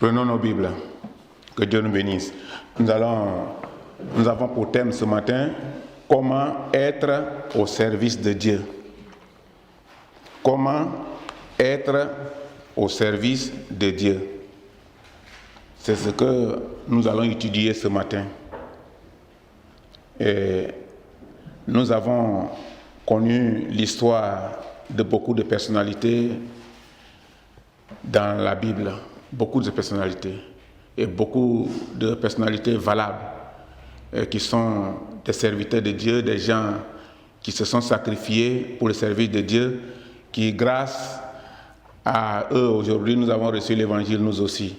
Prenons nos Bibles. Que Dieu nous bénisse. Nous avons pour thème ce matin comment être au service de Dieu. Comment être au service de Dieu. C'est ce que nous allons étudier ce matin. Et nous avons connu l'histoire de beaucoup de personnalités dans la Bible. Beaucoup de personnalités. Et beaucoup de personnalités valables qui sont des serviteurs de Dieu, des gens qui se sont sacrifiés pour le service de Dieu, qui grâce à eux aujourd'hui nous avons reçu l'évangile nous aussi.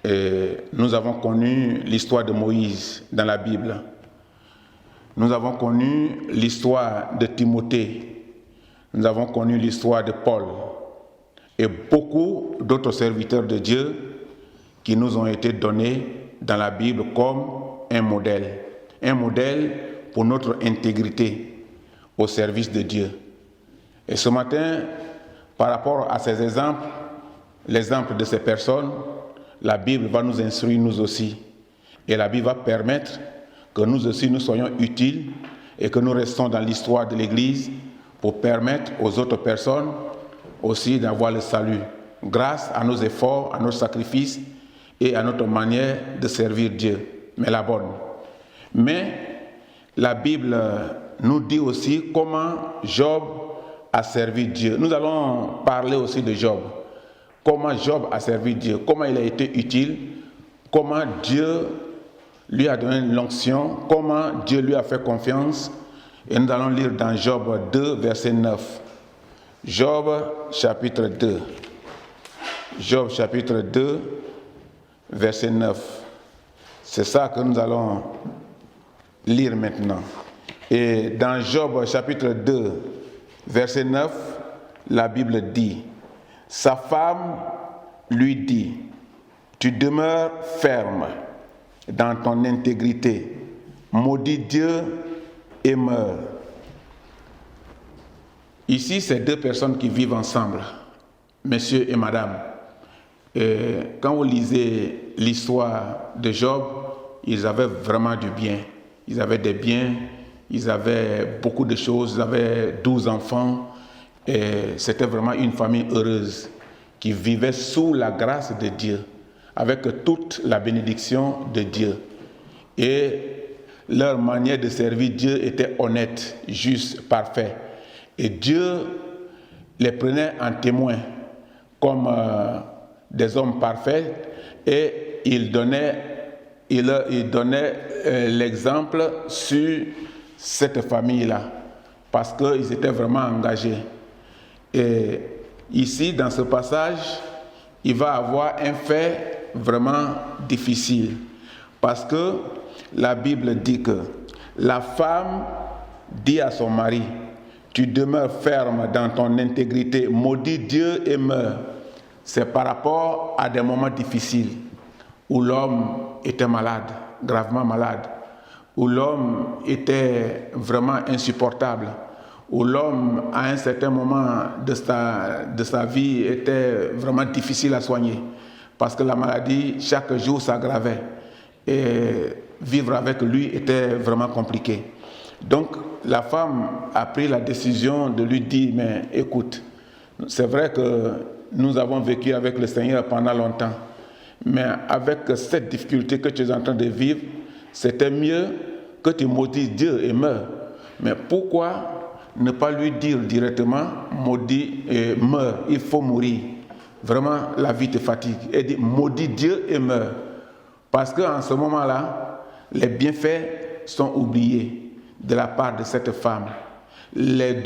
Et nous avons connu l'histoire de Moïse dans la Bible. Nous avons connu l'histoire de Timothée. Nous avons connu l'histoire de Paul. Et beaucoup d'autres serviteurs de Dieu qui nous ont été donnés dans la Bible comme un modèle pour notre intégrité au service de Dieu. Et ce matin, par rapport à ces exemples, l'exemple de ces personnes, la Bible va nous instruire nous aussi. Et la Bible va permettre que nous aussi nous soyons utiles et que nous restons dans l'histoire de l'Église pour permettre aux autres personnes aussi d'avoir le salut grâce à nos efforts, à nos sacrifices et à notre manière de servir Dieu, mais la bonne. Mais la Bible nous dit aussi comment Job a servi Dieu. Nous allons parler aussi de Job. Comment Job a servi Dieu, comment il a été utile, comment Dieu lui a donné l'onction, comment Dieu lui a fait confiance. Et nous allons lire dans Job 2, verset 9. Job chapitre 2. Job chapitre 2, verset 9. C'est ça que nous allons lire maintenant. Et dans Job chapitre 2, verset 9, la Bible dit, sa femme lui dit, tu demeures ferme dans ton intégrité, maudis Dieu et meurs. Ici, c'est deux personnes qui vivent ensemble, monsieur et madame. Et quand vous lisez l'histoire de Job, ils avaient vraiment du bien. Ils avaient des biens, ils avaient beaucoup de choses, ils avaient 12 enfants. Et c'était vraiment une famille heureuse qui vivait sous la grâce de Dieu, avec toute la bénédiction de Dieu. Et leur manière de servir Dieu était honnête, juste, parfait. Et Dieu les prenait en témoin comme des hommes parfaits et il donnait l'exemple sur cette famille-là parce qu'ils étaient vraiment engagés. Et ici, dans ce passage, il va avoir un fait vraiment difficile parce que la Bible dit que la femme dit à son mari, tu demeures ferme dans ton intégrité, maudis Dieu et meurs. C'est par rapport à des moments difficiles où l'homme était malade, gravement malade, où l'homme était vraiment insupportable, où l'homme, à un certain moment de sa vie, était vraiment difficile à soigner, parce que la maladie, chaque jour, s'aggravait. Et vivre avec lui était vraiment compliqué. Donc, la femme a pris la décision de lui dire, mais écoute, c'est vrai que nous avons vécu avec le Seigneur pendant longtemps, mais avec cette difficulté que tu es en train de vivre, c'était mieux que tu maudisses Dieu et meurs. Mais pourquoi ne pas lui dire directement, maudis et meurs, il faut mourir. Vraiment, la vie te fatigue. Et dit, maudis Dieu et meurs. Parce qu'en ce moment-là, les bienfaits sont oubliés de la part de cette femme. Les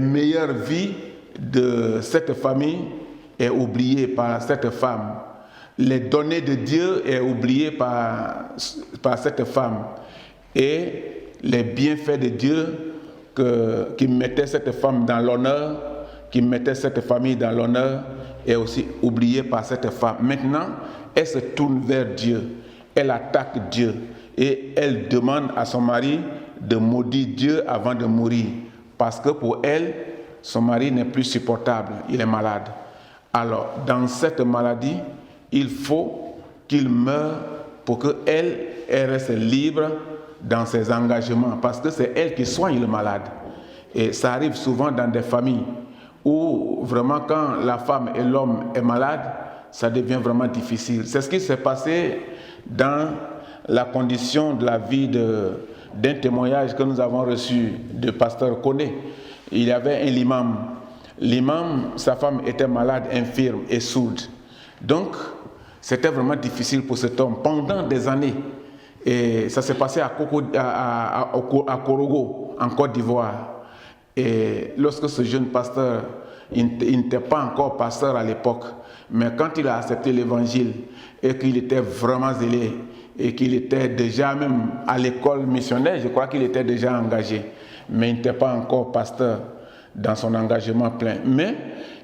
meilleures vies de cette famille est oubliée par cette femme. Les données de Dieu est oubliée par cette femme. Et les bienfaits de Dieu qui mettaient cette femme dans l'honneur, qui mettaient cette famille dans l'honneur, est aussi oublié par cette femme. Maintenant, elle se tourne vers Dieu. Elle attaque Dieu. Et elle demande à son mari de maudire Dieu avant de mourir. Parce que pour elle, son mari n'est plus supportable. Il est malade. Alors, dans cette maladie, il faut qu'il meure pour qu'elle reste libre dans ses engagements, parce que c'est elle qui soigne le malade. Et ça arrive souvent dans des familles où vraiment quand la femme et l'homme est malade, ça devient vraiment difficile. C'est ce qui s'est passé dans la condition de la vie d'un témoignage que nous avons reçu de pasteur Koné. Il y avait un imam. L'imam, sa femme était malade, infirme et sourde. Donc, c'était vraiment difficile pour cet homme pendant des années. Et ça s'est passé à Korogo, en Côte d'Ivoire. Et lorsque ce jeune pasteur, il n'était pas encore pasteur à l'époque, mais quand il a accepté l'évangile et qu'il était vraiment zélé et qu'il était déjà même à l'école missionnaire, je crois qu'il était déjà engagé, mais il n'était pas encore pasteur dans son engagement plein. Mais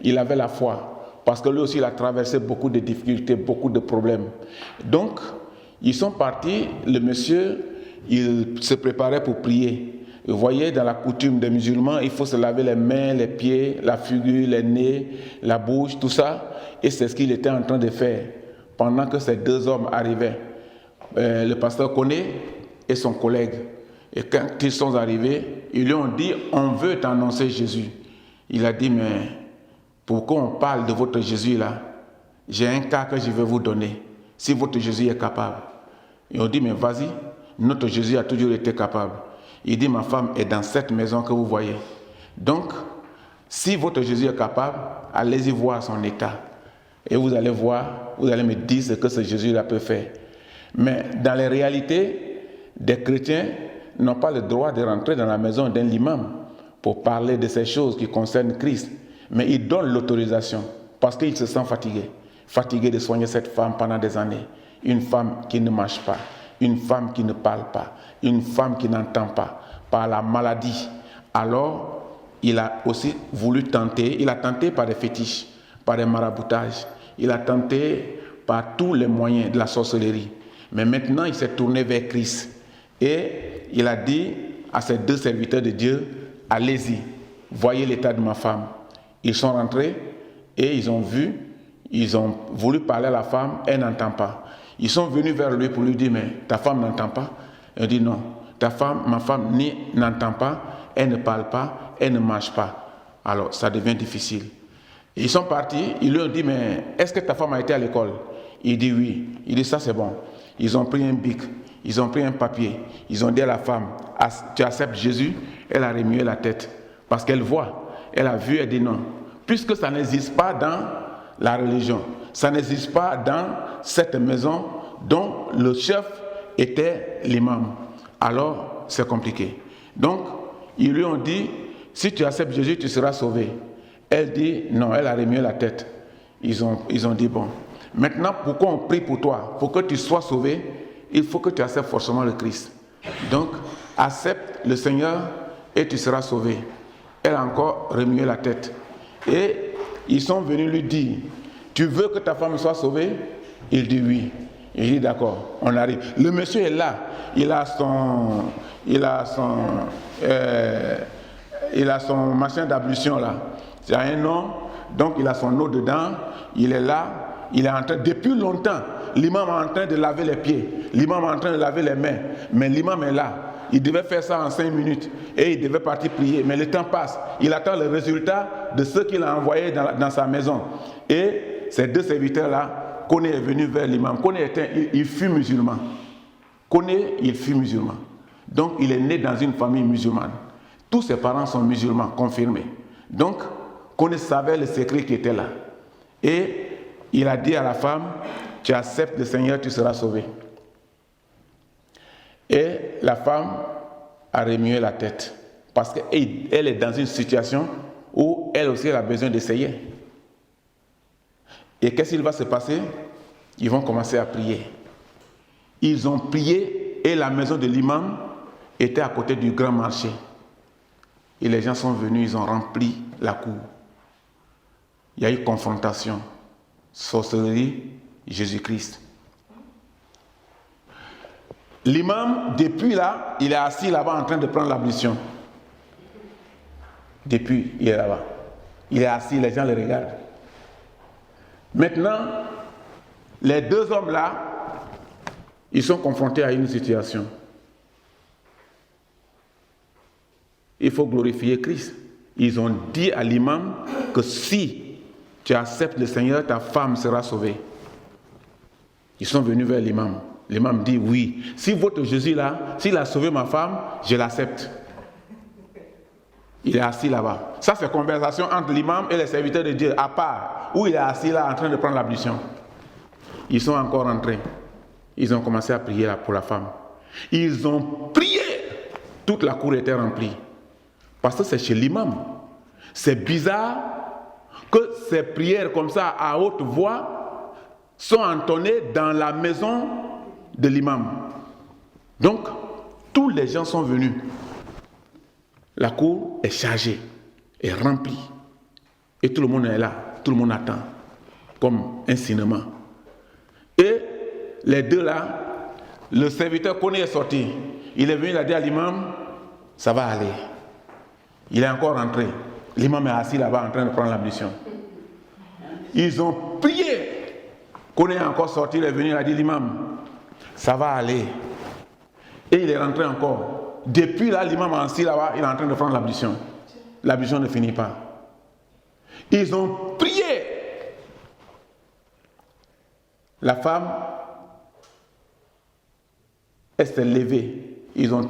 il avait la foi, parce que lui aussi il a traversé beaucoup de difficultés, beaucoup de problèmes. Donc, ils sont partis, le monsieur, il se préparait pour prier. Vous voyez, dans la coutume des musulmans, il faut se laver les mains, les pieds, la figure, les nez, la bouche, tout ça. Et c'est ce qu'il était en train de faire pendant que ces deux hommes arrivaient. Le pasteur Koné et son collègue. Et quand ils sont arrivés, ils lui ont dit, on veut t'annoncer Jésus. Il a dit, mais pourquoi on parle de votre Jésus là? J'ai un cas que je vais vous donner. Si votre Jésus est capable. Ils ont dit, mais vas-y, notre Jésus a toujours été capable. Il dit, ma femme est dans cette maison que vous voyez. Donc, si votre Jésus est capable, allez-y voir son état. Et vous allez voir, vous allez me dire ce que ce Jésus-là peut faire. Mais dans les réalités, des chrétiens n'ont pas le droit de rentrer dans la maison d'un imam pour parler de ces choses qui concernent Christ. Mais ils donnent l'autorisation parce qu'ils se sentent fatigués. Fatigués de soigner cette femme pendant des années. Une femme qui ne marche pas, une femme qui ne parle pas, une femme qui n'entend pas, par la maladie. Alors, il a aussi voulu tenter, il a tenté par des fétiches, par des maraboutages, il a tenté par tous les moyens de la sorcellerie. Mais maintenant, il s'est tourné vers Christ. Et il a dit à ses deux serviteurs de Dieu, allez-y, voyez l'état de ma femme. Ils sont rentrés et ils ont vu, ils ont voulu parler à la femme, elle n'entend pas. Ils sont venus vers lui pour lui dire, mais ta femme n'entend pas? Il dit non, ma femme n'entend pas, elle ne parle pas, elle ne marche pas. Alors ça devient difficile. Et ils sont partis, ils lui ont dit, mais est-ce que ta femme a été à l'école? Il dit oui. Il dit ça c'est bon. Ils ont pris un bic, ils ont pris un papier, ils ont dit à la femme, tu acceptes Jésus? Elle a remué la tête parce qu'elle voit, elle a vu, elle dit non. Puisque ça n'existe pas dans la religion, ça n'existe pas dans cette maison dont le chef était l'imam. Alors, c'est compliqué. Donc, ils lui ont dit, si tu acceptes Jésus, tu seras sauvé. Elle dit, non, elle a remué la tête. Ils ont dit, bon, maintenant, pourquoi on prie pour toi? Pour que tu sois sauvé, il faut que tu acceptes forcément le Christ. Donc, accepte le Seigneur et tu seras sauvé. Elle a encore remué la tête. Et ils sont venus lui dire, tu veux que ta femme soit sauvée? Il dit oui. Il dit d'accord, on arrive. Le monsieur est là, il a son machin d'ablution là. C'est un nom, donc il a son eau dedans, il est là, il est en train, depuis longtemps, l'imam est en train de laver les pieds, l'imam est en train de laver les mains, mais l'imam est là. Il devait faire ça en 5 minutes et il devait partir prier, mais le temps passe. Il attend le résultat de ce qu'il a envoyé dans sa maison. Et ces deux serviteurs-là, Koné est venu vers l'imam. Koné il fut musulman. Koné, il fut musulman. Donc, il est né dans une famille musulmane. Tous ses parents sont musulmans, confirmés. Donc, Koné savait le secret qui était là. Et il a dit à la femme, tu acceptes le Seigneur, tu seras sauvé. Et la femme a remué la tête. Parce qu'elle est dans une situation où elle aussi a besoin d'essayer. Et qu'est-ce qu'il va se passer? Ils vont commencer à prier. Ils ont prié et la maison de l'imam était à côté du grand marché. Et les gens sont venus, ils ont rempli la cour. Il y a eu confrontation, sorcellerie, Jésus-Christ. L'imam, depuis là, il est assis là-bas en train de prendre l'ablution. Depuis, il est là-bas. Il est assis, les gens le regardent. Maintenant, les deux hommes-là, ils sont confrontés à une situation. Il faut glorifier Christ. Ils ont dit à l'imam que si tu acceptes le Seigneur, ta femme sera sauvée. Ils sont venus vers l'imam. L'imam dit oui. Si votre Jésus là, s'il a sauvé ma femme, je l'accepte. Il est assis là-bas. Ça, c'est conversation entre l'imam et les serviteurs de Dieu, à part, où il est assis là en train de prendre l'ablution. Ils sont encore entrés. Ils ont commencé à prier là pour la femme. Ils ont prié. Toute la cour était remplie. Parce que c'est chez l'imam. C'est bizarre que ces prières comme ça à haute voix sont entonnées dans la maison de l'imam. Donc, tous les gens sont venus. La cour est chargée, est remplie. Et tout le monde est là, tout le monde attend, comme un cinéma. Et les deux là, le serviteur connu est sorti. Il est venu, il a dit à l'imam, ça va aller. Il est encore rentré. L'imam est assis là-bas en train de prendre l'ablution. Ils ont prié. Qu'on est encore sorti, il est venu, il a dit l'imam, ça va aller. Et il est rentré encore. Depuis là, l'imam est assis là-bas, il est en train de prendre l'ablution. L'ablution ne finit pas. Ils ont prié. La femme, elle s'est levée. Ils ont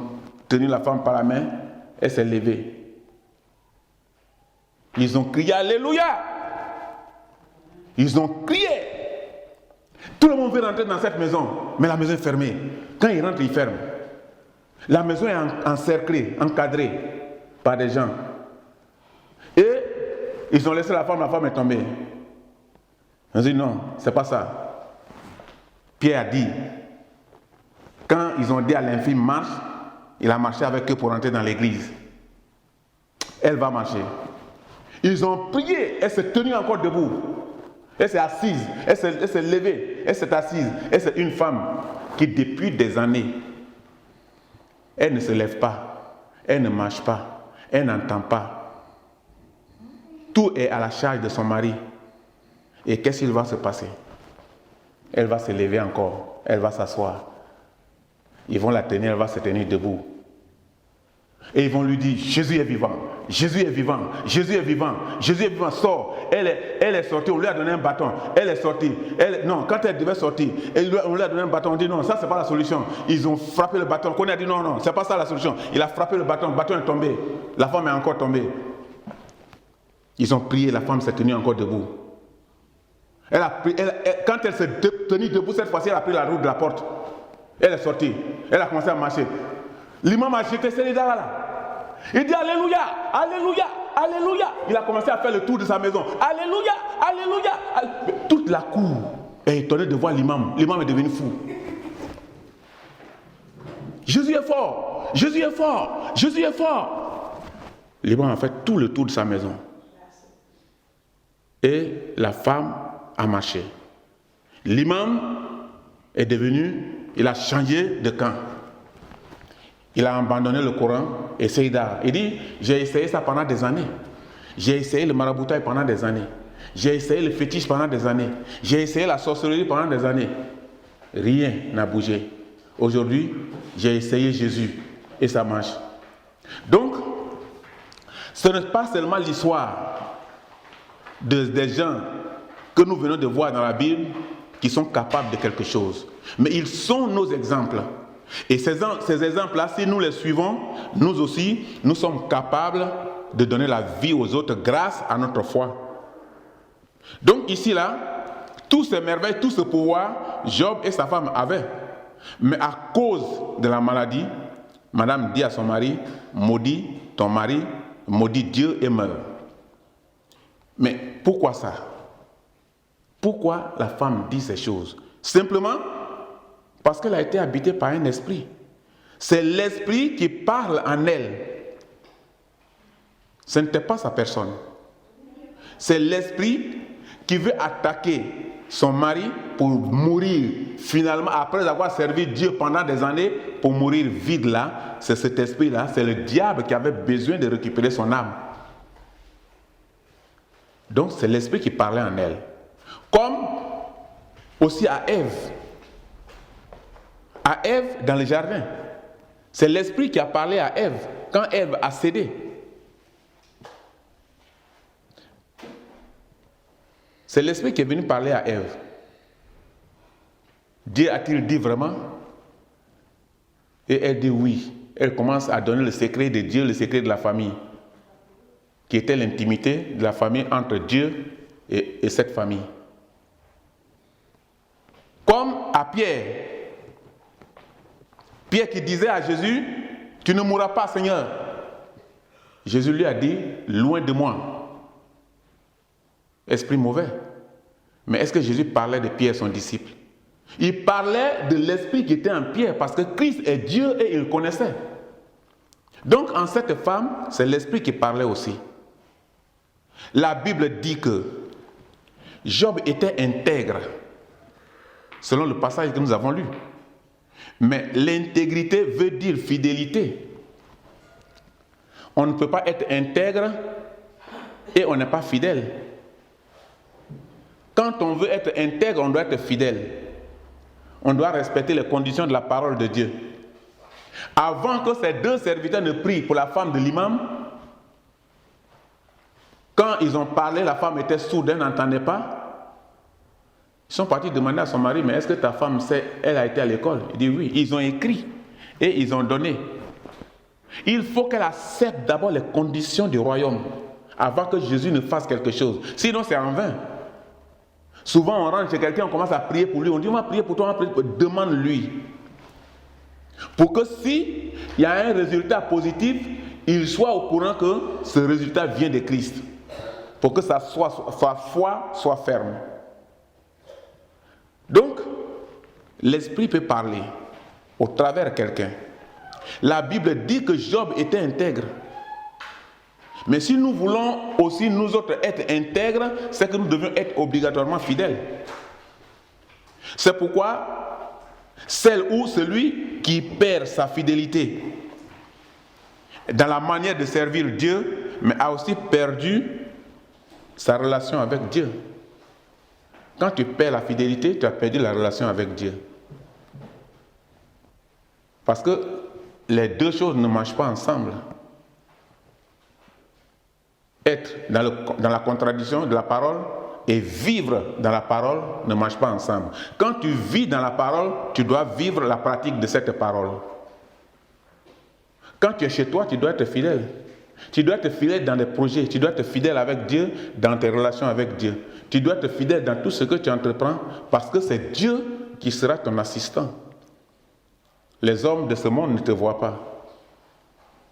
tenu la femme par la main, elle s'est levée. Ils ont crié Alléluia. Ils ont crié. Tout le monde veut rentrer dans cette maison, mais la maison est fermée. Quand ils rentrent, ils ferment. La maison est encerclée, encadrée par des gens. Et ils ont laissé la femme est tombée. Ils ont dit non, c'est pas ça. Pierre a dit, quand ils ont dit à l'infime marche, il a marché avec eux pour entrer dans l'église. Elle va marcher. Ils ont prié, elle s'est tenue encore debout. Elle s'est assise, elle s'est levée, elle s'est assise. Et c'est une femme qui depuis des années, elle ne se lève pas, elle ne marche pas, elle n'entend pas. Tout est à la charge de son mari. Et qu'est-ce qu'il va se passer? Elle va se lever encore, elle va s'asseoir. Ils vont la tenir, elle va se tenir debout. Et ils vont lui dire, Jésus est vivant, Jésus est vivant, Jésus est vivant, Jésus est vivant, sort. Elle est sortie, on lui a donné un bâton, elle est sortie. Quand elle devait sortir, on lui a donné un bâton, on dit non, ça c'est pas la solution. Ils ont frappé le bâton, qu'on a dit non, c'est pas ça la solution. Il a frappé le bâton est tombé, la femme est encore tombée. Ils ont prié, la femme s'est tenue encore debout. Quand elle s'est tenue debout, cette fois-ci, elle a pris la route de la porte. Elle est sortie, elle a commencé à marcher. L'imam a jeté ses là. Il dit Alléluia, Alléluia, Alléluia. Il a commencé à faire le tour de sa maison. Alléluia, Alléluia. Toute la cour est étonnée de voir l'imam. L'imam est devenu fou. Jésus est fort, Jésus est fort, Jésus est fort. L'imam a fait tout le tour de sa maison. Et la femme a marché. L'imam est devenu, il a changé de camp. Il a abandonné le Coran et Seyda. Il dit, j'ai essayé ça pendant des années. J'ai essayé le maraboutage pendant des années. J'ai essayé le fétiche pendant des années. J'ai essayé la sorcellerie pendant des années. Rien n'a bougé. Aujourd'hui, j'ai essayé Jésus et ça marche. Donc, ce n'est pas seulement l'histoire des gens que nous venons de voir dans la Bible qui sont capables de quelque chose. Mais ils sont nos exemples. Et ces exemples-là, si nous les suivons, nous aussi, nous sommes capables de donner la vie aux autres grâce à notre foi. Donc ici, là, tous ces merveilles, tout ce pouvoir, Job et sa femme avaient. Mais à cause de la maladie, madame dit à son mari, maudit ton mari, maudit Dieu et meurt. Mais pourquoi ça? Pourquoi la femme dit ces choses? Simplement parce qu'elle a été habitée par un esprit. C'est l'esprit qui parle en elle. Ce n'était pas sa personne. C'est l'esprit qui veut attaquer son mari pour mourir. Finalement, après avoir servi Dieu pendant des années, pour mourir vide là, c'est cet esprit-là, c'est le diable qui avait besoin de récupérer son âme. Donc c'est l'esprit qui parlait en elle. Comme aussi à Ève. À Ève dans le jardin. C'est l'Esprit qui a parlé à Ève quand Ève a cédé. C'est l'Esprit qui est venu parler à Ève. Dieu a-t-il dit vraiment? Et elle dit oui. Elle commence à donner le secret de Dieu, le secret de la famille, qui était l'intimité de la famille entre Dieu et cette famille. Comme à Pierre. Pierre qui disait à Jésus, tu ne mourras pas, Seigneur. Jésus lui a dit, loin de moi. Esprit mauvais. Mais est-ce que Jésus parlait de Pierre, son disciple? Il parlait de l'esprit qui était en Pierre, parce que Christ est Dieu et il le connaissait. Donc en cette femme, c'est l'esprit qui parlait aussi. La Bible dit que Job était intègre, selon le passage que nous avons lu. Mais l'intégrité veut dire fidélité. On ne peut pas être intègre et on n'est pas fidèle. Quand on veut être intègre, on doit être fidèle. On doit respecter les conditions de la parole de Dieu. Avant que ces deux serviteurs ne prient pour la femme de l'imam, quand ils ont parlé, la femme était sourde, elle n'entendait pas. Ils sont partis demander à son mari, mais est-ce que ta femme sait, elle a été à l'école? Il dit oui. Ils ont écrit et ils ont donné. Il faut qu'elle accepte d'abord les conditions du royaume avant que Jésus ne fasse quelque chose. Sinon, c'est en vain. Souvent, on rentre chez quelqu'un, on commence à prier pour lui. On dit, on va prier pour toi, on va prier pour toi. Demande-lui. Pour que si il y a un résultat positif, il soit au courant que ce résultat vient de Christ. Pour que sa foi soit ferme. Donc, l'esprit peut parler au travers de quelqu'un. La Bible dit que Job était intègre. Mais si nous voulons aussi nous autres être intègres, c'est que nous devons être obligatoirement fidèles. C'est pourquoi celle ou celui qui perd sa fidélité dans la manière de servir Dieu, mais a aussi perdu sa relation avec Dieu. Quand tu perds la fidélité, tu as perdu la relation avec Dieu. Parce que les deux choses ne marchent pas ensemble. Être dans la contradiction de la parole et vivre dans la parole ne marchent pas ensemble. Quand tu vis dans la parole, tu dois vivre la pratique de cette parole. Quand tu es chez toi, tu dois être fidèle. Tu dois être fidèle dans des projets. Tu dois être fidèle avec Dieu dans tes relations avec Dieu. Tu dois être fidèle dans tout ce que tu entreprends parce que c'est Dieu qui sera ton assistant. Les hommes de ce monde ne te voient pas.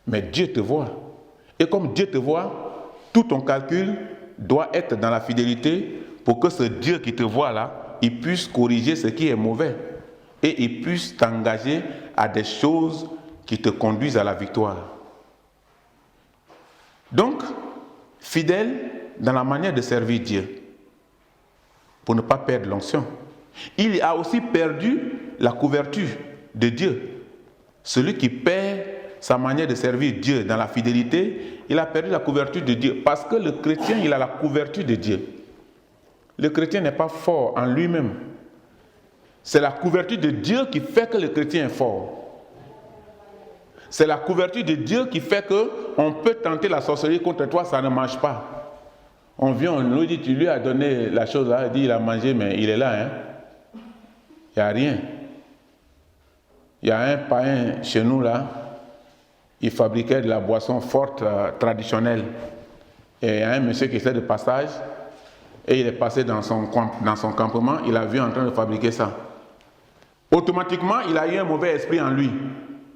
Mais Dieu te voit. Et comme Dieu te voit, tout ton calcul doit être dans la fidélité pour que ce Dieu qui te voit là, il puisse corriger ce qui est mauvais et il puisse t'engager à des choses qui te conduisent à la victoire. Donc, fidèle dans la manière de servir Dieu pour ne pas perdre l'onction. Il a aussi perdu la couverture de Dieu. Celui qui perd sa manière de servir Dieu dans la fidélité, il a perdu la couverture de Dieu. Parce que le chrétien, il a la couverture de Dieu. Le chrétien n'est pas fort en lui-même. C'est la couverture de Dieu qui fait que le chrétien est fort. C'est la couverture de Dieu qui fait qu'on peut tenter la sorcellerie contre toi, ça ne marche pas. On vient, on nous dit, tu lui as donné la chose là, il dit, il a mangé, mais il est là. Il n'y a rien. Il y a un païen chez nous là, il fabriquait de la boisson forte, traditionnelle. Et il y a un monsieur qui était de passage, et il est passé dans son campement, il a vu en train de fabriquer ça. Automatiquement, il a eu un mauvais esprit en lui.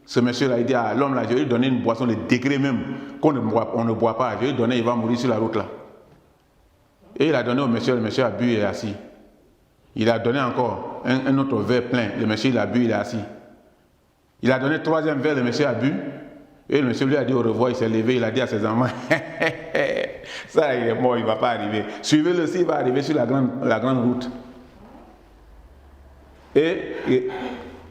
Ce monsieur-là, il dit à l'homme là, je vais lui donner une boisson de degré même, on ne boit pas, je vais lui donner, il va mourir sur la route là. Et il a donné au monsieur, le monsieur a bu, il est assis. Il a donné encore un autre verre plein, le monsieur il a bu, il est assis. Il a donné le troisième verre, le monsieur a bu, et le monsieur lui a dit au revoir, il s'est levé, il a dit à ses enfants, ça il est mort, il ne va pas arriver. Suivez-le, s'il va arriver sur la grande route. Et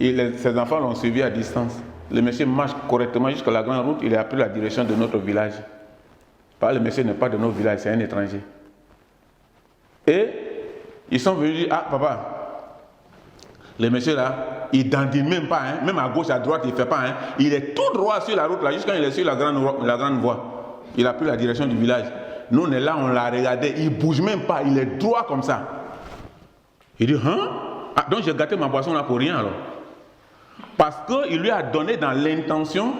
ses enfants l'ont suivi à distance. Le monsieur marche correctement jusqu'à la grande route, il a pris la direction de notre village. Le monsieur n'est pas de notre village, c'est un étranger. Et ils sont venus dire, ah papa, Le monsieur là, il dandine même pas, hein. Même à gauche, à droite, il ne fait pas. Hein. Il est tout droit sur la route là, jusqu'à il est sur la grande voie. Il a pris la direction du village. Nous, on est là, on l'a regardé, il ne bouge même pas, il est droit comme ça. Il dit, hein? Ah, donc j'ai gâté ma boisson là pour rien alors. Parce qu'il lui a donné dans l'intention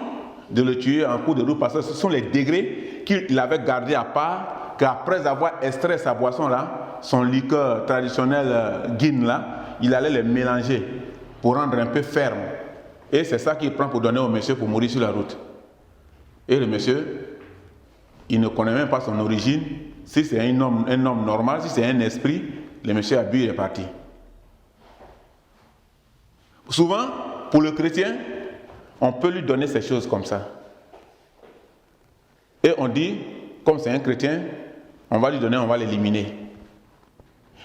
de le tuer en cours de route, parce que ce sont les degrés qu'il avait gardés à part, qu'après avoir extrait sa boisson là, son liqueur traditionnel guine là, il allait les mélanger pour rendre un peu ferme. Et c'est ça qu'il prend pour donner au monsieur pour mourir sur la route. Et le monsieur, il ne connaît même pas son origine. Si c'est un homme normal, si c'est un esprit, le monsieur a bu et est parti. Souvent, pour le chrétien, on peut lui donner ces choses comme ça. Et on dit, comme c'est un chrétien, on va lui donner, on va l'éliminer.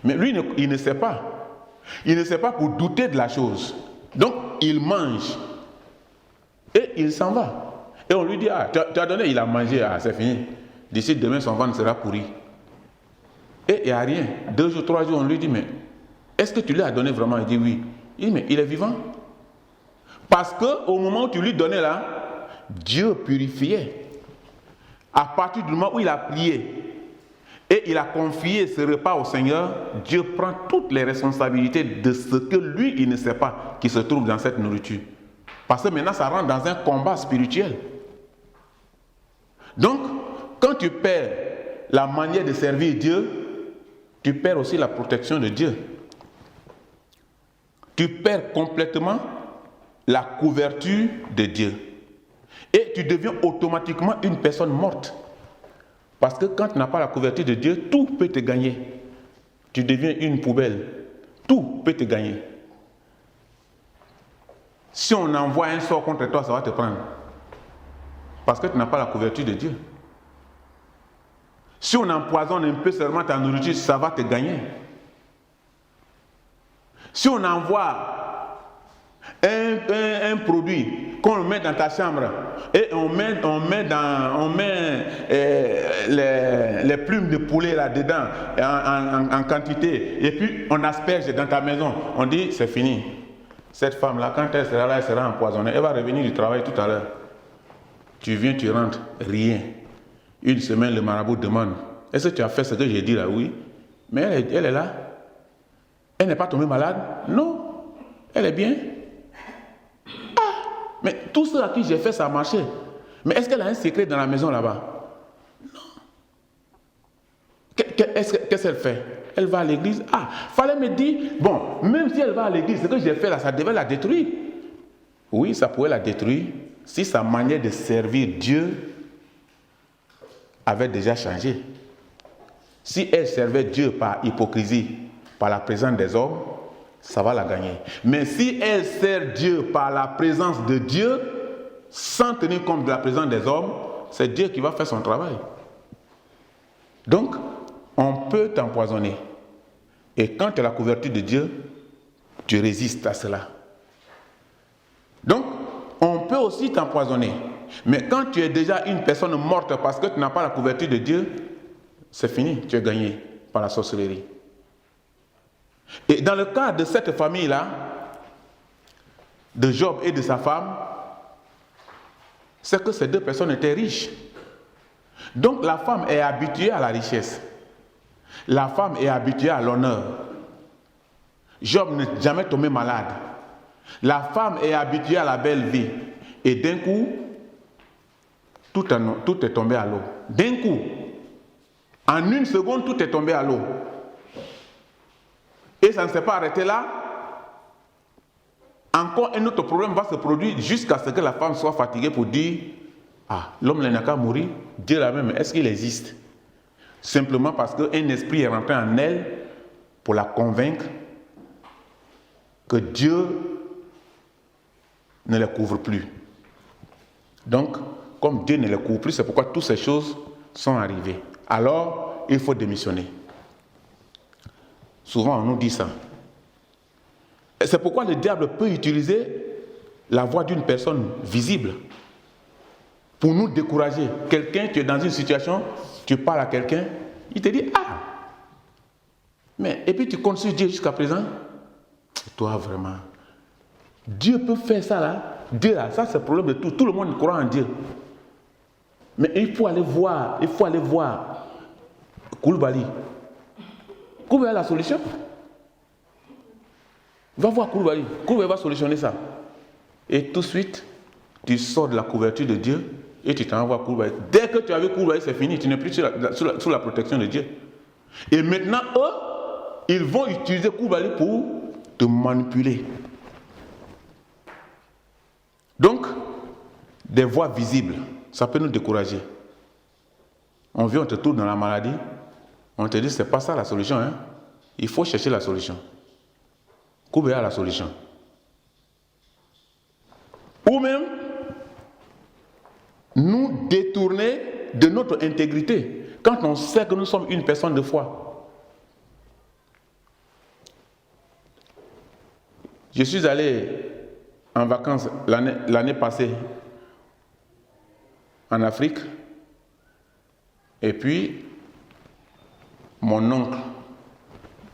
Mais lui, il ne sait pas. Il ne sait pas pour douter de la chose. Donc, il mange. Et il s'en va. Et on lui dit, ah, tu as donné, il a mangé, ah, c'est fini. D'ici demain, son ventre sera pourri. Et il n'y a rien. 2 jours, 3 jours, on lui dit, mais est-ce que tu lui as donné vraiment? Il dit oui. Il dit, mais il est vivant. Parce qu'au moment où tu lui donnais là, Dieu purifiait. À partir du moment où il a prié et il a confié ce repas au Seigneur, Dieu prend toutes les responsabilités de ce que lui, il ne sait pas qui se trouve dans cette nourriture. Parce que maintenant, ça rentre dans un combat spirituel. Donc, quand tu perds la manière de servir Dieu, tu perds aussi la protection de Dieu. Tu perds complètement la couverture de Dieu. Et tu deviens automatiquement une personne morte. Parce que quand tu n'as pas la couverture de Dieu, tout peut te gagner. Tu deviens une poubelle. Tout peut te gagner. Si on envoie un sort contre toi, ça va te prendre. Parce que tu n'as pas la couverture de Dieu. Si on empoisonne un peu seulement ta nourriture, ça va te gagner. Si on envoie un produit qu'on met dans ta chambre et on met les plumes de poulet là-dedans en quantité et puis on asperge dans ta maison, on dit c'est fini. Cette femme-là, quand elle sera là, elle sera empoisonnée. Elle va revenir du travail tout à l'heure. Tu viens, tu rentres, rien. Une semaine, le marabout demande, est-ce que tu as fait ce que j'ai dit là? Oui. Mais elle est là. Elle n'est pas tombée malade? Non. Elle est bien. Ah, mais tout ce à qui j'ai fait, ça a marché. Mais est-ce qu'elle a un secret dans la maison là-bas? Non. Qu'est-ce qu'elle fait? Elle va à l'église. Ah, fallait me dire, bon, même si elle va à l'église, ce que j'ai fait là, ça devait la détruire. Oui, ça pourrait la détruire si sa manière de servir Dieu avait déjà changé. Si elle servait Dieu par hypocrisie, par la présence des hommes, ça va la gagner. Mais si elle sert Dieu par la présence de Dieu, sans tenir compte de la présence des hommes, c'est Dieu qui va faire son travail. Donc, on peut t'empoisonner. Et quand tu as la couverture de Dieu, tu résistes à cela. Donc, on peut aussi t'empoisonner. Mais quand tu es déjà une personne morte parce que tu n'as pas la couverture de Dieu, c'est fini, tu es gagné par la sorcellerie. Et dans le cas de cette famille-là, de Job et de sa femme, c'est que ces 2 personnes étaient riches. Donc la femme est habituée à la richesse. La femme est habituée à l'honneur. Job n'est jamais tombé malade. La femme est habituée à la belle vie. Et d'un coup, tout est tombé à l'eau. D'un coup, en 1 seconde, tout est tombé à l'eau. Et ça ne s'est pas arrêté là. Encore un autre problème va se produire jusqu'à ce que la femme soit fatiguée pour dire « Ah, l'homme n'a qu'à mourir. Dieu là même, est-ce qu'il existe ?» Simplement parce qu'un esprit est rentré en elle pour la convaincre que Dieu ne les couvre plus. Donc, comme Dieu ne les couvre plus, c'est pourquoi toutes ces choses sont arrivées. Alors, il faut démissionner. Souvent, on nous dit ça. Et c'est pourquoi le diable peut utiliser la voix d'une personne visible pour nous décourager. Quelqu'un, tu es dans une situation, tu parles à quelqu'un, il te dit « Ah !» Mais, et puis tu comptes sur Dieu jusqu'à présent. Toi, vraiment. Dieu peut faire ça là. Dieu là, ça c'est le problème de tout. Tout le monde croit en Dieu. Mais il faut aller voir. Koulibaly. Koulibaly a la solution. Va voir Koulibaly. Koulibaly va solutionner ça. Et tout de suite, tu sors de la couverture de Dieu et tu t'en vas voir Koulibaly. Dès que tu as vu Koulibaly, c'est fini. Tu n'es plus sous la protection de Dieu. Et maintenant, eux, ils vont utiliser Koulibaly pour te manipuler. Donc, des voies visibles, ça peut nous décourager. On vient, on te trouve dans la maladie, on te dit, c'est pas ça la solution. Hein? Il faut chercher la solution. Koulibaly a la solution. Ou même, nous détourner de notre intégrité, quand on sait que nous sommes une personne de foi. Je suis allé en vacances l'année passée en Afrique, et puis mon oncle,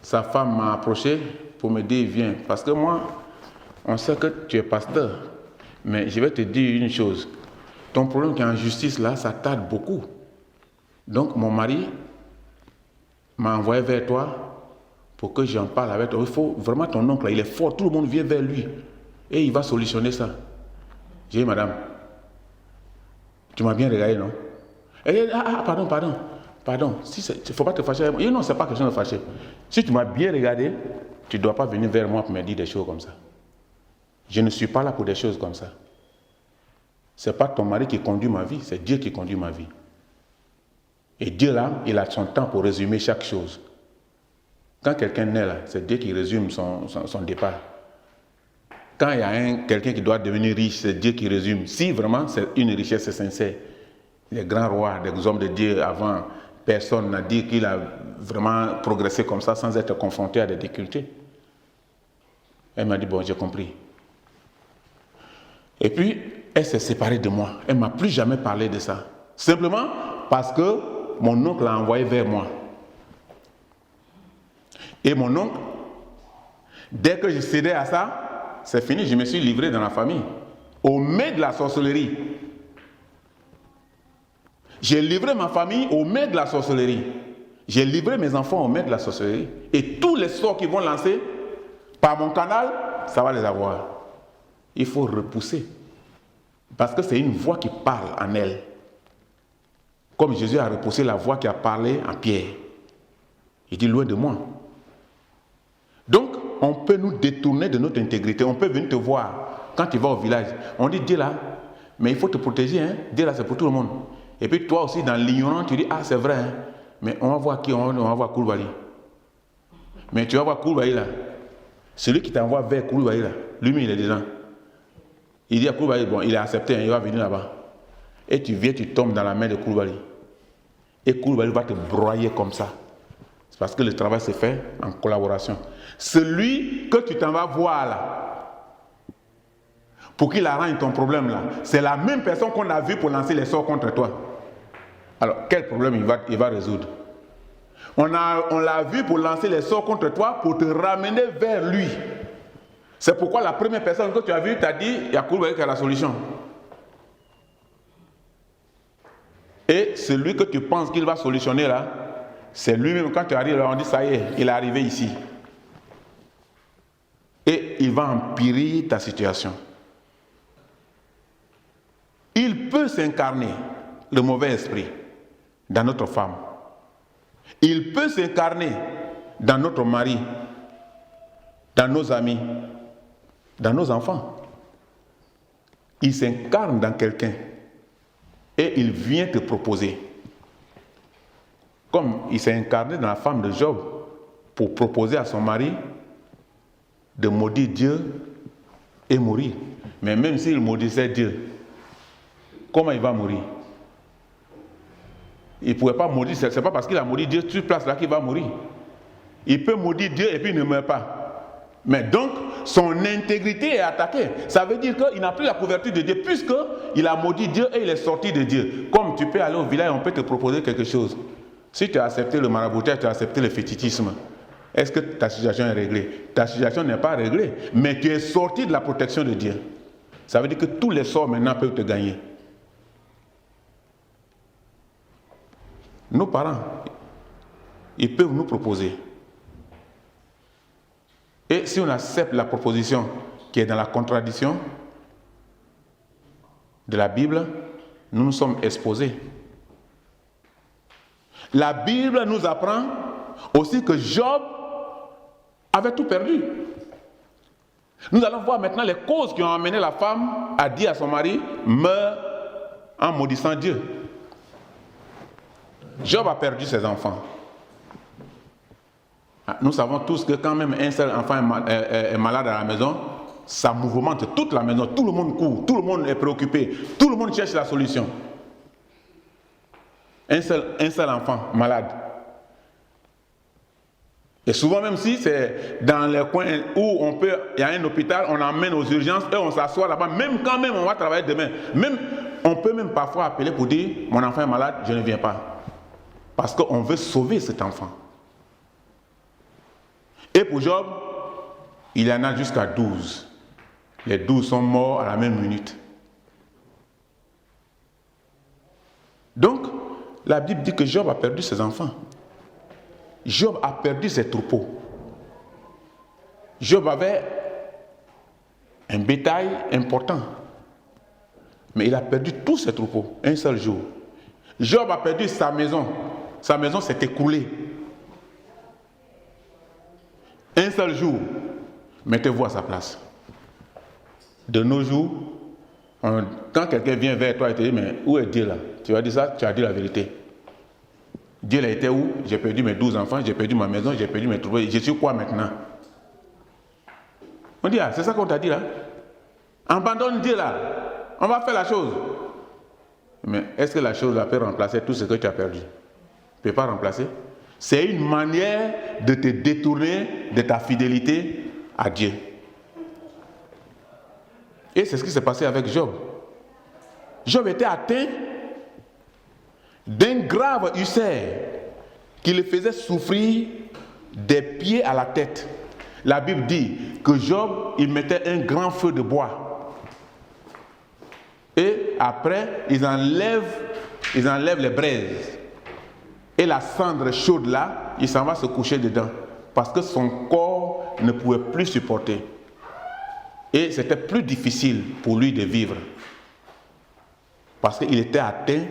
sa femme m'a approché pour me dire viens, parce que moi, on sait que tu es pasteur, mais je vais te dire une chose, ton problème qui est en justice là, ça tarde beaucoup. Donc mon mari m'a envoyé vers toi pour que j'en parle avec toi. Il faut vraiment, ton oncle là, il est fort, tout le monde vient vers lui et il va solutionner ça. J'ai dit, madame, tu m'as bien regardé, non? Elle dit, pardon, il ne faut pas te fâcher. Et non, ce n'est pas question de fâcher. Si tu m'as bien regardé, tu ne dois pas venir vers moi pour me dire des choses comme ça. Je ne suis pas là pour des choses comme ça. Ce n'est pas ton mari qui conduit ma vie, c'est Dieu qui conduit ma vie. Et Dieu là, il a son temps pour résumer chaque chose. Quand quelqu'un naît là, c'est Dieu qui résume son départ. Quand il y a quelqu'un qui doit devenir riche, c'est Dieu qui résume. Si vraiment c'est une richesse sincère, les grands rois, les hommes de Dieu avant, personne n'a dit qu'il a vraiment progressé comme ça sans être confronté à des difficultés. Elle m'a dit, bon, j'ai compris. Et puis, elle s'est séparée de moi. Elle ne m'a plus jamais parlé de ça. Simplement parce que mon oncle l'a envoyé vers moi. Et mon oncle, dès que je cédais à ça, c'est fini, je me suis livré dans la famille. Au maître de la sorcellerie. J'ai livré ma famille au maître de la sorcellerie. J'ai livré mes enfants au maître de la sorcellerie. Et tous les sorts qu'ils vont lancer par mon canal, ça va les avoir. Il faut repousser. Parce que c'est une voix qui parle en elle. Comme Jésus a repoussé la voix qui a parlé en Pierre. Il dit, loin de moi. Donc, on peut nous détourner de notre intégrité. On peut venir te voir quand tu vas au village. On dit, Dieu là, mais il faut te protéger. Hein? Dieu là, c'est pour tout le monde. Et puis toi aussi, dans l'ignorance, tu dis, ah, c'est vrai. Hein? Mais on va voir qui? On va voir Koulibaly. Mais tu vas voir Koulibaly là. Celui qui t'envoie vers Koulibaly là, lui-même, il est dedans. Il dit à Koulibaly, bon, il est accepté, hein, il va venir là-bas. Et tu viens, tu tombes dans la main de Koulibaly. Et Koulibaly va te broyer comme ça. C'est parce que le travail s'est fait en collaboration. Celui que tu t'en vas voir là, pour qu'il arrange ton problème là, c'est la même personne qu'on a vue pour lancer les sorts contre toi. Alors, quel problème il va résoudre? On l'a vu pour lancer les sorts contre toi, pour te ramener vers lui. C'est pourquoi la première personne que tu as vue t'a dit, il y a Koulibaly qui a la solution. Et celui que tu penses qu'il va solutionner là, c'est lui-même. Quand tu arrives là, on dit, ça y est, il est arrivé ici. Et il va empirer ta situation. Il peut s'incarner, le mauvais esprit, dans notre femme. Il peut s'incarner dans notre mari, dans nos amis, dans nos enfants. Il s'incarne dans quelqu'un et il vient te proposer. Comme il s'est incarné dans la femme de Job pour proposer à son mari de maudire Dieu et mourir. Mais même s'il maudissait Dieu, comment il va mourir? Il ne pouvait pas maudire, ce n'est pas parce qu'il a maudit Dieu sur place là qu'il va mourir. Il peut maudire Dieu et puis il ne meurt pas. Mais donc, son intégrité est attaquée. Ça veut dire qu'il n'a plus la couverture de Dieu, puisqu'il a maudit Dieu et il est sorti de Dieu. Comme tu peux aller au village, on peut te proposer quelque chose. Si tu as accepté le maraboutage, tu as accepté le fétichisme. est-ce que ta situation est réglée? Ta situation n'est pas réglée, mais tu es sorti de la protection de Dieu. Ça veut dire que tous les sorts maintenant peuvent te gagner. Nos parents, ils peuvent nous proposer. Et si on accepte la proposition qui est dans la contradiction de la Bible, nous nous sommes exposés. La Bible nous apprend aussi que Job avait tout perdu. Nous allons voir maintenant les causes qui ont amené la femme à dire à son mari, meurs en maudissant Dieu. Job a perdu ses enfants. Nous savons tous que quand même un seul enfant est malade à la maison, ça mouvemente toute la maison, tout le monde court, tout le monde est préoccupé, tout le monde cherche la solution. Un seul enfant malade. Et souvent même si c'est dans les coins où il y a un hôpital, on emmène aux urgences et on s'assoit là-bas, même quand même on va travailler demain. On peut même parfois appeler pour dire, mon enfant est malade, je ne viens pas. Parce qu'on veut sauver cet enfant. Et pour Job, il y en a jusqu'à 12. Les 12 sont morts à la même minute. Donc, la Bible dit que Job a perdu ses enfants. Job a perdu ses troupeaux. Job avait un bétail important. Mais il a perdu tous ses troupeaux, un seul jour. Job a perdu sa maison. Sa maison s'est écroulée. Un seul jour, mettez-vous à sa place. De nos jours, quand quelqu'un vient vers toi et te dit, mais où est Dieu là? Tu vas dire ça, tu as dit la vérité. Dieu là était où? J'ai perdu mes 12 enfants, j'ai perdu ma maison, j'ai perdu mes troupeaux. Je suis quoi maintenant? On dit, c'est ça qu'on t'a dit là? Abandonne Dieu là. On va faire la chose. Mais est-ce que la chose là peut remplacer tout ce que tu as perdu? Ne peut pas remplacer. C'est une manière de te détourner de ta fidélité à Dieu. Et c'est ce qui s'est passé avec Job. Job était atteint d'un grave ulcère qui le faisait souffrir des pieds à la tête. La Bible dit que Job, il mettait un grand feu de bois. Et après, ils enlèvent les braises. Et la cendre chaude là, il s'en va se coucher dedans. Parce que son corps ne pouvait plus supporter. Et c'était plus difficile pour lui de vivre. Parce qu'il était atteint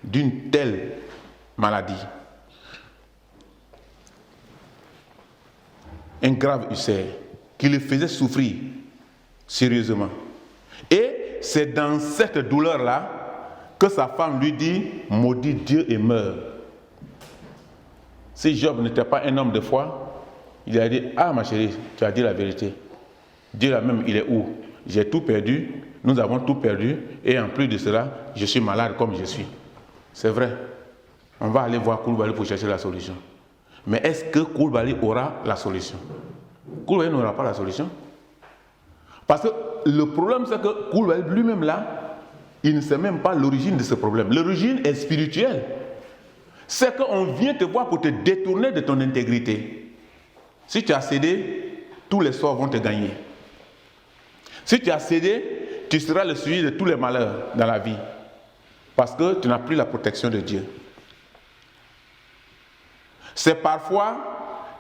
d'une telle maladie. Un grave ulcère qui le faisait souffrir sérieusement. Et c'est dans cette douleur-là que sa femme lui dit, maudit Dieu et meurt. Si Job n'était pas un homme de foi, il a dit, ah ma chérie, tu as dit la vérité. Dieu là même, il est où? J'ai tout perdu, nous avons tout perdu, et en plus de cela, je suis malade comme je suis. C'est vrai. On va aller voir Koulibaly pour chercher la solution. Mais est-ce que Koulibaly aura la solution? Koulibaly n'aura pas la solution. Parce que le problème, c'est que Koulibaly lui-même là, il ne sait même pas l'origine de ce problème. L'origine est spirituelle. C'est qu'on vient te voir pour te détourner de ton intégrité. Si tu as cédé, tous les sorts vont te gagner. Si tu as cédé, tu seras le sujet de tous les malheurs dans la vie. Parce que tu n'as plus la protection de Dieu. C'est parfois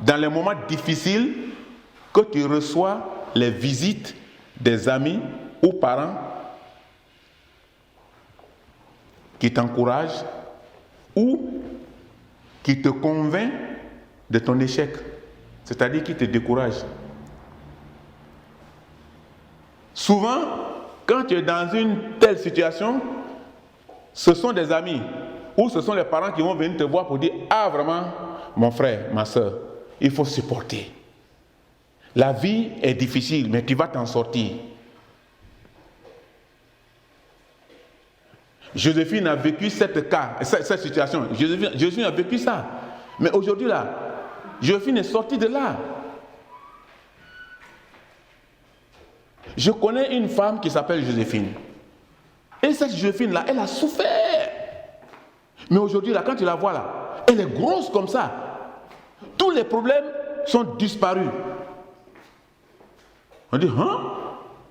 dans les moments difficiles que tu reçois les visites des amis ou parents qui t'encouragent ou qui te convainc de ton échec, c'est-à-dire qui te décourage. Souvent, quand tu es dans une telle situation, ce sont des amis ou ce sont les parents qui vont venir te voir pour dire « Ah vraiment, mon frère, ma soeur, il faut supporter. La vie est difficile, mais tu vas t'en sortir. » Joséphine a vécu cette situation. Joséphine a vécu ça. Mais aujourd'hui, là, Joséphine est sortie de là. Je connais une femme qui s'appelle Joséphine. Et cette Joséphine-là, elle a souffert. Mais aujourd'hui, là, quand tu la vois là, elle est grosse comme ça. Tous les problèmes sont disparus. On dit, hein?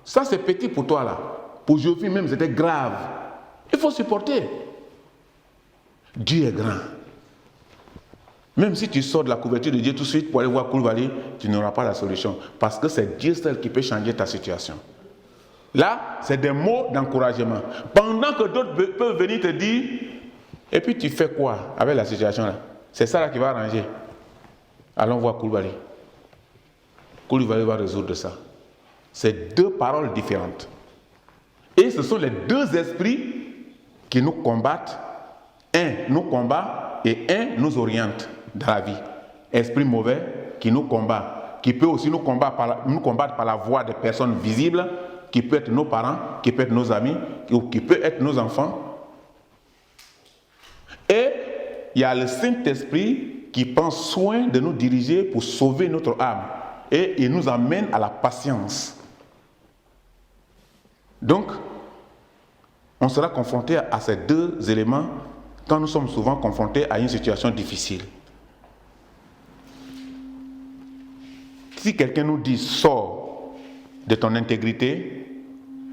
Ça c'est petit pour toi là. Pour Jophine même, c'était grave. Il faut supporter. Dieu est grand. Même si tu sors de la couverture de Dieu tout de suite pour aller voir Koulibaly, tu n'auras pas la solution. Parce que c'est Dieu seul qui peut changer ta situation. Là, c'est des mots d'encouragement. Pendant que d'autres peuvent venir te dire, et puis tu fais quoi avec la situation là? C'est ça là qui va arranger. Allons voir Koulibaly. Koulibaly va résoudre ça. C'est deux paroles différentes. Et ce sont les deux esprits qui nous combattent. Un nous combat et un nous oriente dans la vie. Esprit mauvais qui nous combat, qui peut aussi nous combattre par la voix de personnes visibles, qui peut être nos parents, qui peut être nos amis, ou qui peut être nos enfants. Et il y a le Saint-Esprit qui prend soin de nous diriger pour sauver notre âme. Et il nous amène à la patience. Donc, on sera confronté à ces deux éléments quand nous sommes souvent confrontés à une situation difficile. Si quelqu'un nous dit « sors de ton intégrité »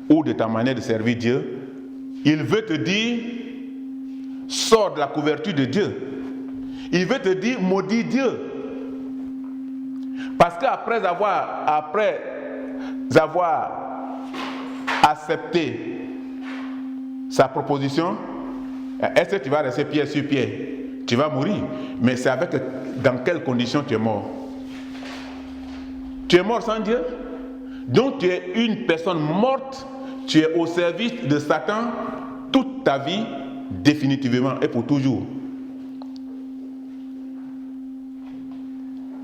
ou de ta manière de servir Dieu, il veut te dire « sors de la couverture de Dieu ». Il veut te dire « maudis Dieu ». Parce qu'après avoir accepté sa proposition, est-ce que tu vas rester pied sur pied? Tu vas mourir. Mais c'est avec dans quelles conditions tu es mort? Tu es mort sans Dieu? Donc tu es une personne morte, tu es au service de Satan toute ta vie, définitivement et pour toujours.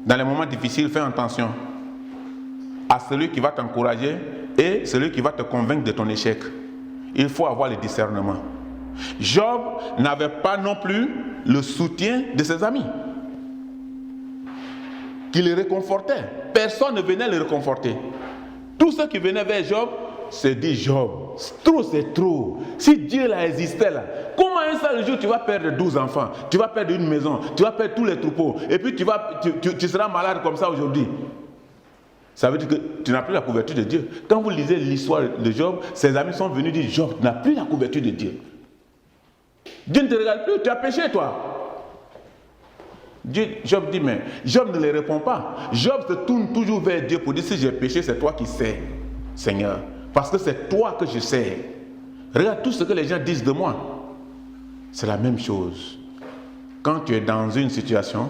Dans les moments difficiles, fais attention à celui qui va t'encourager et celui qui va te convaincre de ton échec. Il faut avoir le discernement. Job n'avait pas non plus le soutien de ses amis qui le réconfortaient. Personne ne venait le réconforter. Tous ceux qui venaient vers Job se disent Job, trop c'est trop. Si Dieu là existait là, comment un seul jour tu vas perdre 12 enfants, tu vas perdre une maison, tu vas perdre tous les troupeaux et puis tu seras malade comme ça aujourd'hui? Ça veut dire que tu n'as plus la couverture de Dieu. Quand vous lisez l'histoire de Job, ses amis sont venus dire Job, tu n'as plus la couverture de Dieu. Dieu ne te regarde plus, tu as péché toi. Job dit, mais Job ne les répond pas. Job se tourne toujours vers Dieu pour dire, si j'ai péché, c'est toi qui sais, Seigneur. Parce que c'est toi que je sais. Regarde tout ce que les gens disent de moi. C'est la même chose. Quand tu es dans une situation,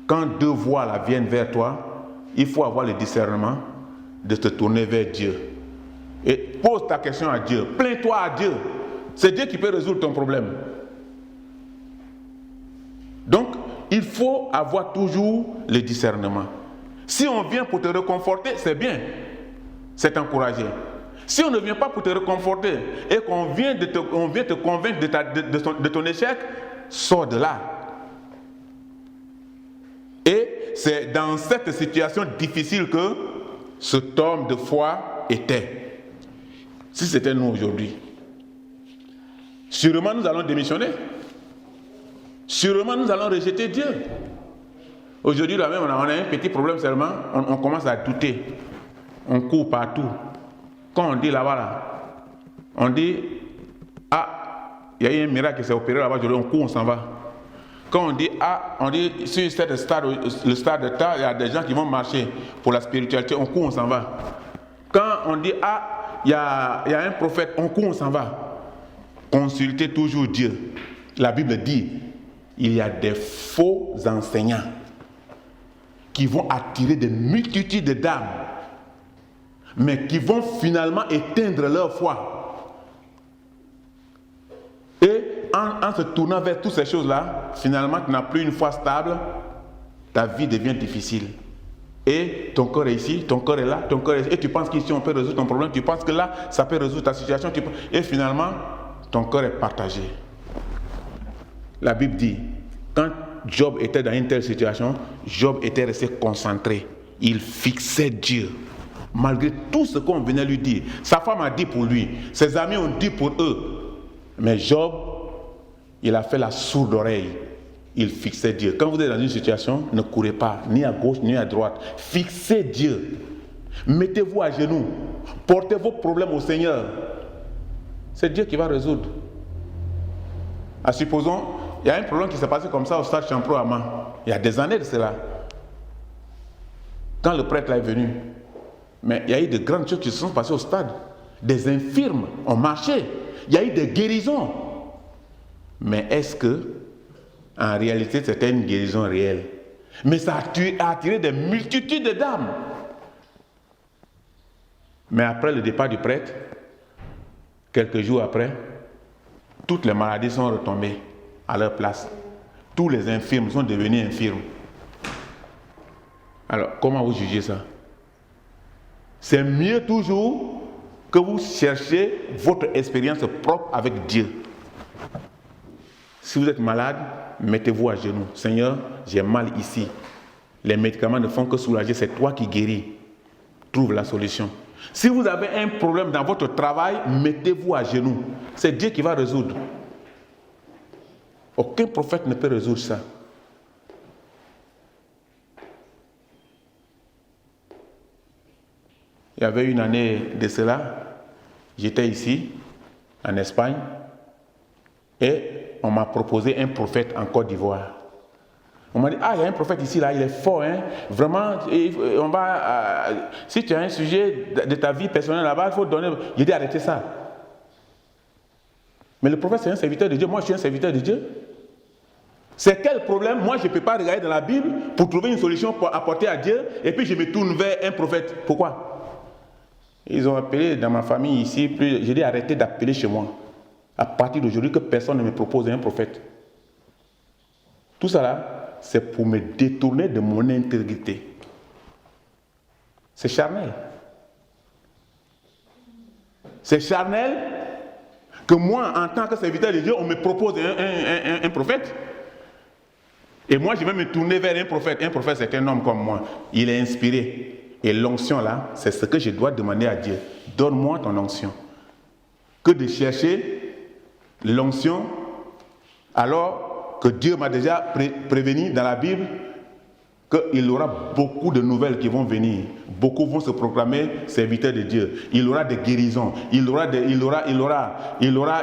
quand deux voix là viennent vers toi, il faut avoir le discernement de te tourner vers Dieu. Et pose ta question à Dieu. Plains-toi à Dieu. C'est Dieu qui peut résoudre ton problème. Donc, il faut avoir toujours le discernement. Si on vient pour te réconforter, c'est bien. C'est encouragé. Si on ne vient pas pour te réconforter et qu'on vient te convaincre de ton échec, sors de là. Et c'est dans cette situation difficile que cet homme de foi était. Si c'était nous aujourd'hui, sûrement nous allons démissionner. Sûrement nous allons rejeter Dieu. Aujourd'hui, là même, on a un petit problème seulement, on commence à douter. On court partout. Quand on dit là-bas, là, on dit, ah, il y a eu un miracle qui s'est opéré là-bas, on court, on s'en va. Quand on dit, ah, on dit, sur le stade de tas, il y a des gens qui vont marcher pour la spiritualité, on court, on s'en va. Quand on dit, ah, il y a un prophète, on court, on s'en va. Consultez toujours Dieu. La Bible dit, il y a des faux enseignants qui vont attirer des multitudes d'âmes, mais qui vont finalement éteindre leur foi. Et en se tournant vers toutes ces choses-là, finalement, tu n'as plus une foi stable, ta vie devient difficile. Et ton corps est ici, ton corps est là, ton corps est ici, et tu penses qu'ici on peut résoudre ton problème, tu penses que là, ça peut résoudre ta situation, et finalement, ton corps est partagé. La Bible dit, quand Job était dans une telle situation, Job était resté concentré. Il fixait Dieu. Malgré tout ce qu'on venait lui dire. Sa femme a dit pour lui, ses amis ont dit pour eux. Mais Job, il a fait la sourde oreille. il fixait Dieu. Quand vous êtes dans une situation, ne courez pas, ni à gauche, ni à droite. Fixez Dieu. Mettez-vous à genoux. Portez vos problèmes au Seigneur. C'est Dieu qui va résoudre. Supposons, il y a un problème qui s'est passé comme ça au stade Champro-Ama. Il y a des années de cela. Quand le prêtre là est venu, mais il y a eu de grandes choses qui se sont passées au stade. Des infirmes ont marché. Il y a eu des guérisons. Mais est-ce que, en réalité, c'était une guérison réelle? Mais ça a attiré des multitudes de d'âmes. Mais après le départ du prêtre, quelques jours après, toutes les maladies sont retombées à leur place. Tous les infirmes sont devenus infirmes. Alors, comment vous jugez ça? C'est mieux toujours que vous cherchiez votre expérience propre avec Dieu. Si vous êtes malade, mettez-vous à genoux. Seigneur, j'ai mal ici. Les médicaments ne font que soulager, c'est toi qui guéris. Trouve la solution. Si vous avez un problème dans votre travail, mettez-vous à genoux. C'est Dieu qui va résoudre. Aucun prophète ne peut résoudre ça. Il y avait une année de cela, j'étais ici, en Espagne, et on m'a proposé un prophète en Côte d'Ivoire. On m'a dit, il y a un prophète ici, là, il est fort, hein. Vraiment, on va, si tu as un sujet de ta vie personnelle là-bas, il faut donner. J'ai dit, arrêtez ça. Mais le prophète, c'est un serviteur de Dieu. Moi, je suis un serviteur de Dieu. C'est quel problème? Moi, je ne peux pas regarder dans la Bible pour trouver une solution pour apporter à Dieu, et puis je me tourne vers un prophète. Pourquoi? Ils ont appelé dans ma famille ici, j'ai dit, arrêtez d'appeler chez moi. À partir d'aujourd'hui, que personne ne me propose un prophète. Tout ça là, c'est pour me détourner de mon intégrité. C'est charnel. C'est charnel que moi, en tant que serviteur de Dieu, on me propose un prophète. Et moi, je vais me tourner vers un prophète. Un prophète, c'est un homme comme moi. Il est inspiré. Et l'onction là, c'est ce que je dois demander à Dieu. Donne-moi ton onction. Que de chercher l'onction alors que Dieu m'a déjà prévenu dans la Bible qu'il y aura beaucoup de nouvelles qui vont venir. Beaucoup vont se proclamer serviteurs de Dieu. Il y aura des guérisons. Il y aura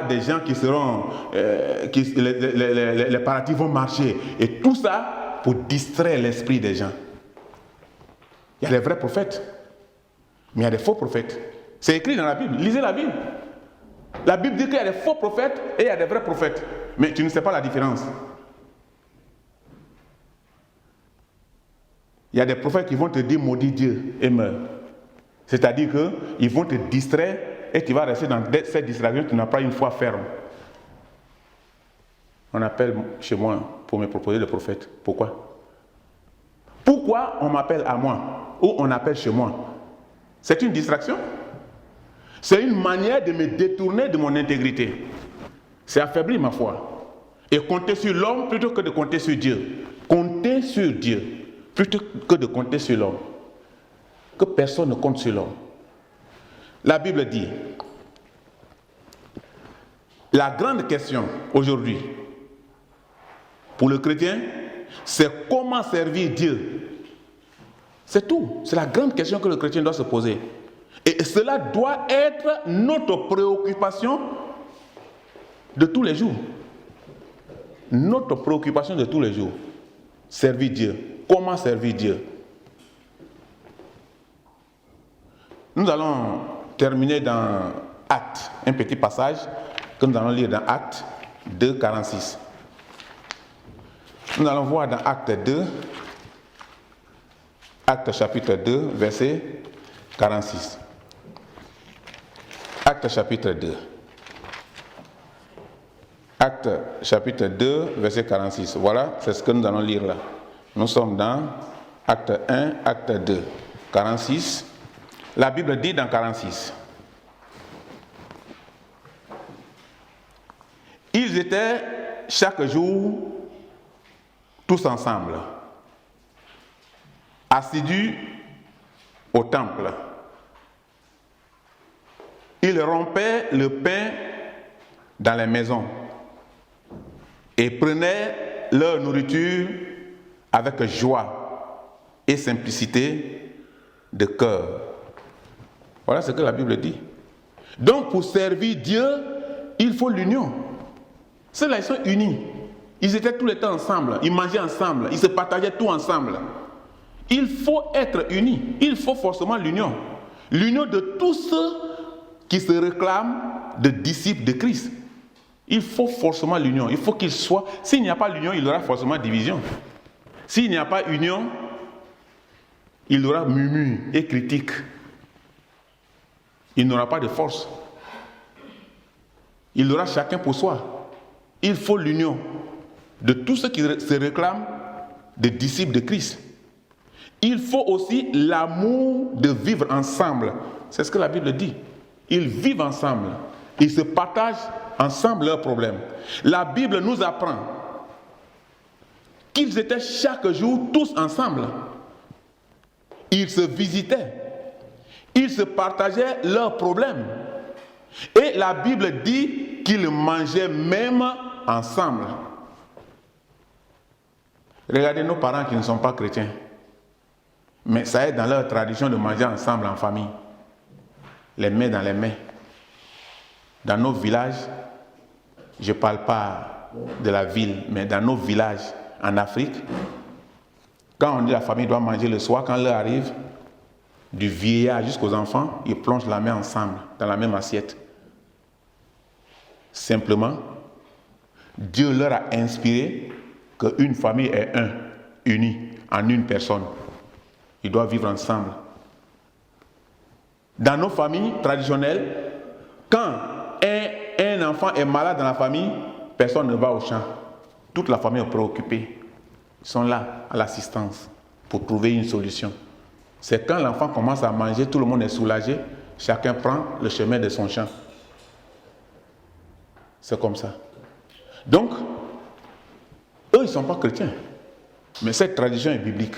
des gens qui seront... les paralytiques vont marcher. Et tout ça pour distraire l'esprit des gens. Il y a les vrais prophètes. Mais il y a des faux prophètes. C'est écrit dans la Bible. Lisez la Bible. La Bible dit qu'il y a des faux prophètes et il y a des vrais prophètes. Mais tu ne sais pas la différence. Il y a des prophètes qui vont te dire maudit Dieu et meurs. C'est-à-dire qu'ils vont te distraire et tu vas rester dans cette distraction, tu n'as pas une foi ferme. On appelle chez moi pour me proposer le prophète. Pourquoi? Pourquoi on m'appelle à moi ou on appelle chez moi? C'est une distraction. C'est une manière de me détourner de mon intégrité. C'est affaiblir ma foi. Et compter sur l'homme plutôt que de compter sur Dieu. Compter sur Dieu plutôt que de compter sur l'homme. Que personne ne compte sur l'homme. La Bible dit, la grande question aujourd'hui pour le chrétien, c'est comment servir Dieu. C'est tout. C'est la grande question que le chrétien doit se poser. Et cela doit être notre préoccupation de tous les jours. Notre préoccupation de tous les jours. Servir Dieu. Comment servir Dieu? Nous allons terminer dans Actes, un petit passage que nous allons lire dans Actes 2, 46. Nous allons voir dans Actes 2, Actes chapitre 2, verset 46. Actes chapitre 2. Actes chapitre 2, verset 46. Voilà, c'est ce que nous allons lire là. Nous sommes dans Acte 1, Acte 2, 46. La Bible dit dans 46. Ils étaient chaque jour tous ensemble, assidus au temple. Ils rompaient le pain dans les maisons et prenaient leur nourriture avec joie et simplicité de cœur. Voilà ce que la Bible dit. Donc pour servir Dieu, il faut l'union. Ceux-là, ils sont unis. Ils étaient tout le temps ensemble, ils mangeaient ensemble, ils se partageaient tout ensemble. Il faut être unis, il faut forcément l'union. L'union de tous ceux qui se réclament de disciples de Christ. Il faut forcément l'union, il faut qu'il soit. S'il n'y a pas l'union, il y aura forcément division. S'il n'y a pas union, il y aura murmure et critique. Il n'aura pas de force. Il aura chacun pour soi. Il faut l'union de tous ceux qui se réclament des disciples de Christ. Il faut aussi l'amour de vivre ensemble. C'est ce que la Bible dit. Ils vivent ensemble. Ils se partagent ensemble leurs problèmes. La Bible nous apprend qu'ils étaient chaque jour tous ensemble. Ils se visitaient. Ils se partageaient leurs problèmes. Et la Bible dit qu'ils mangeaient même ensemble. Regardez nos parents qui ne sont pas chrétiens. Mais ça est dans leur tradition de manger ensemble en famille. Les mains dans les mains. Dans nos villages, je ne parle pas de la ville, mais dans nos villages en Afrique, quand on dit la famille doit manger le soir, quand l'heure arrive, du vieillard jusqu'aux enfants, ils plongent la main ensemble, dans la même assiette. Simplement, Dieu leur a inspiré qu'une famille est unie en une personne. Ils doivent vivre ensemble. Dans nos familles traditionnelles, quand un enfant est malade dans la famille, personne ne va au champ. Toute la famille est préoccupée. Ils sont là à l'assistance pour trouver une solution. C'est quand l'enfant commence à manger, tout le monde est soulagé, chacun prend le chemin de son champ. C'est comme ça. Donc, eux, ils ne sont pas chrétiens. Mais cette tradition est biblique.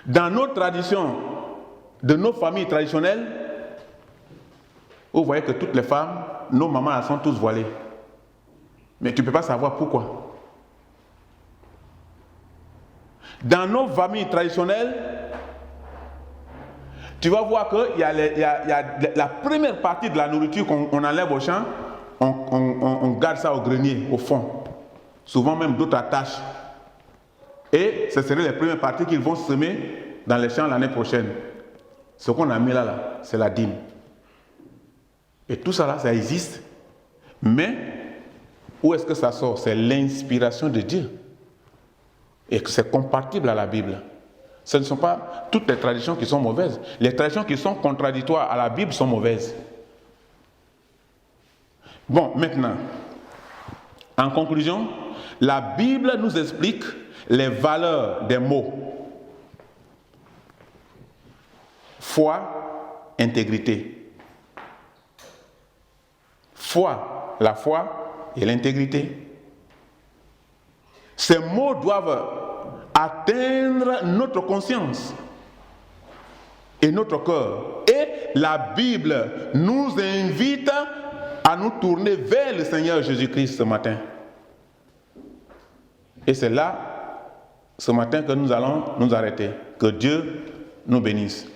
Dans nos traditions, de nos familles traditionnelles, vous voyez que toutes les femmes, nos mamans, elles sont tous voilées. Mais tu ne peux pas savoir pourquoi. Dans nos familles traditionnelles, tu vas voir qu'il y a la première partie de la nourriture qu'on enlève au champ, on garde ça au grenier, au fond. Souvent même d'autres attachent. Et ce seraient les premières parties qu'ils vont semer dans les champs l'année prochaine. Ce qu'on a mis là, c'est la dîme. Et tout ça là, ça existe. Mais où est-ce que ça sort? C'est l'inspiration de Dieu. Et que c'est compatible à la Bible. Ce ne sont pas toutes les traditions qui sont mauvaises. Les traditions qui sont contradictoires à la Bible sont mauvaises. Bon, maintenant, en conclusion, la Bible nous explique les valeurs des mots. Foi, intégrité. Foi, la foi et l'intégrité. Ces mots doivent atteindre notre conscience et notre cœur. Et la Bible nous invite à nous tourner vers le Seigneur Jésus-Christ ce matin. Et c'est là, ce matin, que nous allons nous arrêter. Que Dieu nous bénisse.